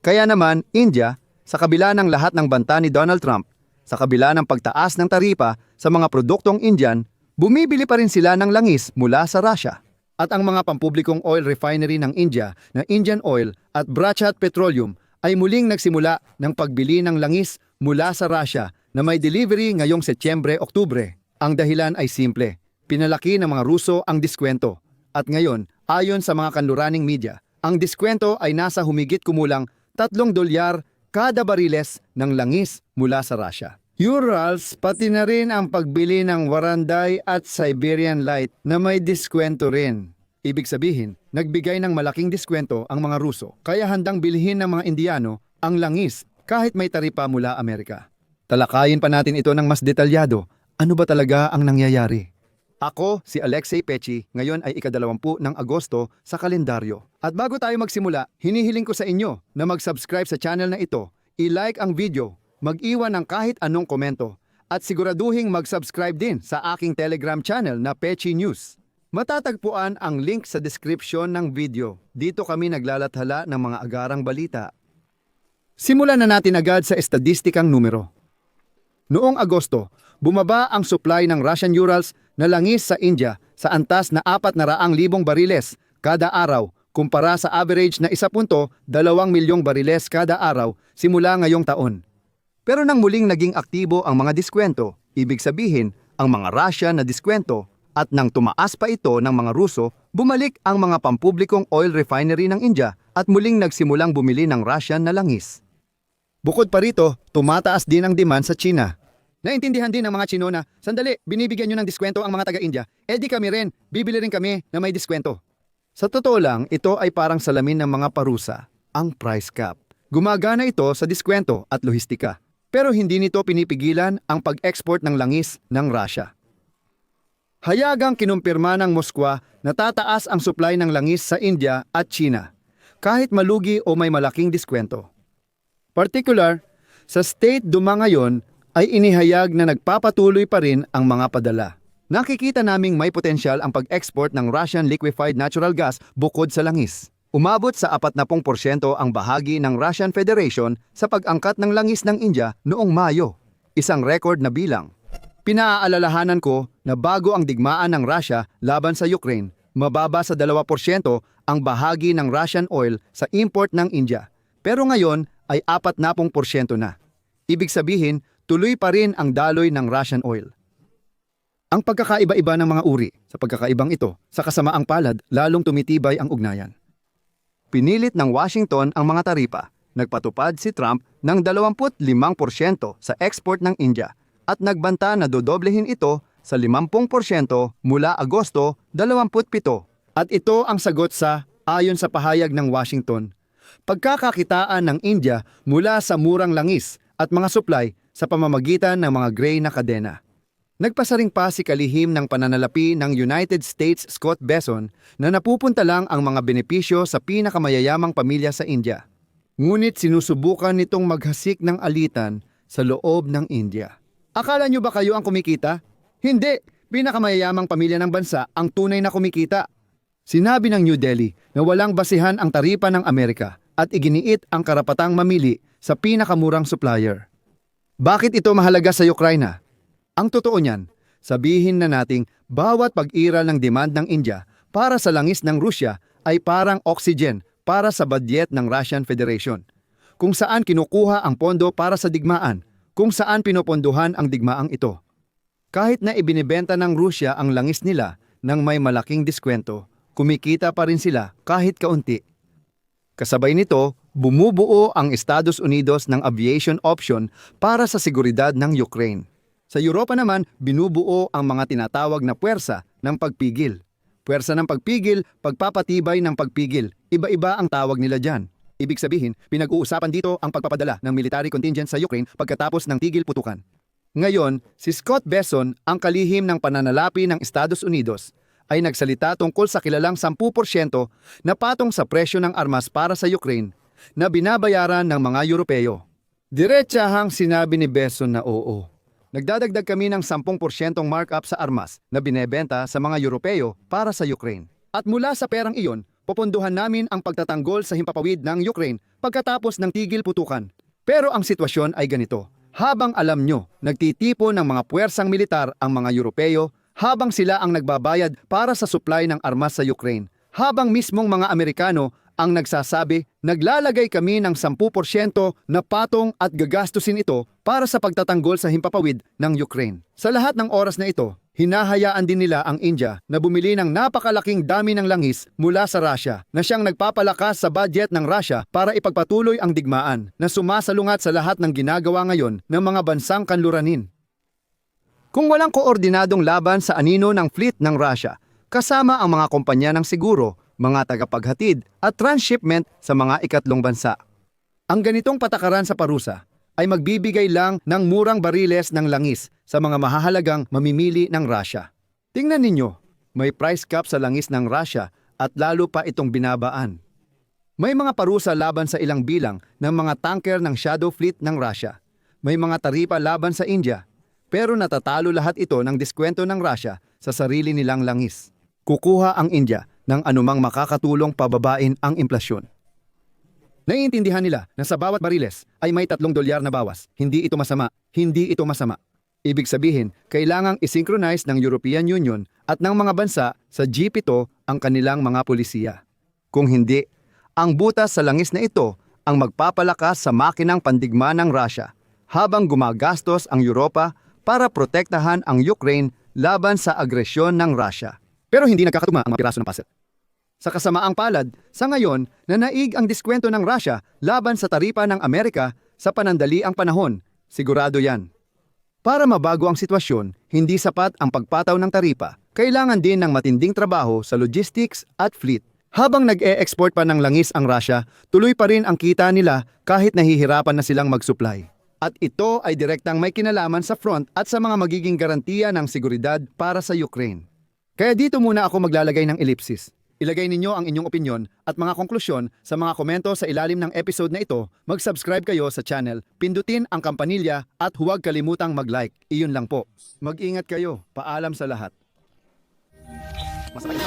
Kaya naman, India, sa kabila ng lahat ng banta ni Donald Trump, sa kabila ng pagtaas ng taripa sa mga produktong Indian, bumibili pa rin sila ng langis mula sa Russia. At ang mga pampublikong oil refinery ng India na Indian Oil at Bharat Petroleum ay muling nagsimula ng pagbili ng langis mula sa Russia na may delivery ngayong Setyembre-Oktubre. Ang dahilan ay simple, pinalaki ng mga Ruso ang diskwento. At ngayon, ayon sa mga kanluraning media, ang diskwento ay nasa humigit kumulang $3 kada bariles ng langis mula sa Russia. Urals, pati na rin ang pagbili ng Waranday at Siberian Light na may diskwento rin. Ibig sabihin, nagbigay ng malaking diskwento ang mga Ruso, kaya handang bilhin ng mga Indiano ang langis kahit may taripa mula Amerika. Talakayin pa natin ito ng mas detalyado. Ano ba talaga ang nangyayari? Ako, si Alexei Pechi, ngayon ay ika-20 ng Agosto sa kalendaryo. At bago tayo magsimula, hinihiling ko sa inyo na mag-subscribe sa channel na ito, i-like ang video, mag-iwan ng kahit anong komento, at siguraduhing mag-subscribe din sa aking Telegram channel na Pechi News. Matatagpuan ang link sa description ng video. Dito kami naglalathala ng mga agarang balita. Simulan na natin agad sa estadistikang numero. Noong Agosto, bumaba ang supply ng Russian Urals na langis sa India sa antas na 400,000 bariles kada araw kumpara sa average na 1.2 milyong bariles kada araw simula ngayong taon. Pero nang muling naging aktibo ang mga diskwento, ibig sabihin ang mga Russian na diskwento, at nang tumaas pa ito ng mga Ruso, bumalik ang mga pampublikong oil refinery ng India at muling nagsimulang bumili ng Russian na langis. Bukod pa rito, tumataas din ang demand sa China. Naintindihan din ng mga Chino na, sandali, binibigyan nyo ng diskwento ang mga taga-India, di kami rin, bibili rin kami na may diskwento. Sa totoo lang, ito ay parang salamin ng mga parusa, ang price cap. Gumagana ito sa diskwento at lohistika. Pero hindi nito pinipigilan ang pag-export ng langis ng Russia. Hayagang kinumpirma ng Moskwa na tataas ang supply ng langis sa India at China, kahit malugi o may malaking diskwento. Particular, sa State Duma ngayon ay inihayag na nagpapatuloy pa rin ang mga padala. Nakikita naming may potensyal ang pag-export ng Russian liquefied natural gas bukod sa langis. Umabot sa 40% ang bahagi ng Russian Federation sa pag-angkat ng langis ng India noong Mayo, isang record na bilang. Pinaalalahanan ko na bago ang digmaan ng Russia laban sa Ukraine, mababa sa 2% ang bahagi ng Russian oil sa import ng India. Pero ngayon ay 40% na. Ibig sabihin, tuloy pa rin ang daloy ng Russian oil. Ang pagkakaiba-iba ng mga uri sa pagkakaibang ito, sa kasamaang palad, lalong tumitibay ang ugnayan. Pinilit ng Washington ang mga taripa. Nagpatupad si Trump ng 25% sa export ng India at nagbanta na dodoblehin ito sa 50% mula Agosto 27. At ito ang sagot sa, ayon sa pahayag ng Washington, pagkakakitaan ng India mula sa murang langis at mga supply sa pamamagitan ng mga gray na kadena. Nagpasaring pa si kalihim ng pananalapi ng United States Scott Bessent na napupunta lang ang mga benepisyo sa pinakamayayamang pamilya sa India. Ngunit sinusubukan nitong maghasik ng alitan sa loob ng India. Akala nyo ba kayo ang kumikita? Hindi! Pinakamayayamang pamilya ng bansa ang tunay na kumikita. Sinabi ng New Delhi na walang basihan ang taripa ng Amerika at iginiit ang karapatang mamili sa pinakamurang supplier. Bakit ito mahalaga sa Ukraine? Ang totoo niyan, sabihin na nating bawat pag-iral ng demand ng India para sa langis ng Rusya ay parang oxygen para sa budget ng Russian Federation, kung saan kinukuha ang pondo para sa digmaan, kung saan pinopondohan ang digmaang ito. Kahit na ibinibenta ng Rusya ang langis nila nang may malaking diskwento, kumikita pa rin sila kahit kaunti. Kasabay nito, bumubuo ang Estados Unidos ng aviation option para sa seguridad ng Ukraine. Sa Europa naman, binubuo ang mga tinatawag na puwersa ng pagpigil. Puwersa ng pagpigil, pagpapatibay ng pagpigil. Iba-iba ang tawag nila dyan. Ibig sabihin, pinag-uusapan dito ang pagpapadala ng military contingent sa Ukraine pagkatapos ng tigil putukan. Ngayon, si Scott Bessent, ang kalihim ng pananalapi ng Estados Unidos, ay nagsalita tungkol sa kilalang 10% na patong sa presyo ng armas para sa Ukraine na binabayaran ng mga Europeo. Diretsahang sinabi ni Bessent na oo. Nagdadagdag kami ng 10% markup sa armas na binebenta sa mga Europeo para sa Ukraine. At mula sa perang iyon, popondohan namin ang pagtatanggol sa himpapawid ng Ukraine pagkatapos ng tigil putukan. Pero ang sitwasyon ay ganito. Habang alam nyo, nagtitipon ng mga puwersang militar ang mga Europeo, habang sila ang nagbabayad para sa supply ng armas sa Ukraine, habang mismong mga Amerikano ang nagsasabi, naglalagay kami ng 10% na patong at gagastusin ito para sa pagtatanggol sa himpapawid ng Ukraine. Sa lahat ng oras na ito, hinahayaan din nila ang India na bumili ng napakalaking dami ng langis mula sa Russia na siyang nagpapalakas sa budget ng Russia para ipagpatuloy ang digmaan na sumasalungat sa lahat ng ginagawa ngayon ng mga bansang kanluranin. Kung walang koordinadong laban sa anino ng fleet ng Russia, kasama ang mga kumpanya ng siguro, mga tagapaghatid at transshipment sa mga ikatlong bansa. Ang ganitong patakaran sa parusa ay magbibigay lang ng murang bariles ng langis sa mga mahahalagang mamimili ng Russia. Tingnan ninyo, may price cap sa langis ng Russia at lalo pa itong binabaan. May mga parusa laban sa ilang bilang ng mga tanker ng Shadow Fleet ng Russia. May mga taripa laban sa India, pero natatalo lahat ito ng diskwento ng Russia sa sarili nilang langis. Kukuha ang India ng anumang makakatulong pababain ang implasyon. Naiintindihan nila na sa bawat bariles ay may $3 na bawas. Hindi ito masama. Hindi ito masama. Ibig sabihin, kailangang isynchronize ng European Union at ng mga bansa sa G7 ang kanilang mga pulisiya. Kung hindi, ang butas sa langis na ito ang magpapalakas sa makinang pandigma ng Russia habang gumagastos ang Europa para protektahan ang Ukraine laban sa agresyon ng Russia. Pero hindi nagkakatugma ang mga piraso ng puzzle. Sa kasamaang palad, sa ngayon, nanaig ang diskwento ng Russia laban sa taripa ng Amerika sa panandaliang panahon. Sigurado yan. Para mabago ang sitwasyon, hindi sapat ang pagpataw ng taripa. Kailangan din ng matinding trabaho sa logistics at fleet. Habang nag-e-export pa ng langis ang Russia, tuloy pa rin ang kita nila kahit nahihirapan na silang mag-supply. At ito ay direktang may kinalaman sa front at sa mga magiging garantiya ng seguridad para sa Ukraine. Kaya dito muna ako maglalagay ng ellipsis. Ilagay ninyo ang inyong opinyon at mga konklusyon sa mga komento sa ilalim ng episode na ito. Mag-subscribe kayo sa channel, pindutin ang kampanilya at huwag kalimutang mag-like. Iyon lang po. Mag-ingat kayo. Paalam sa lahat. Masakit.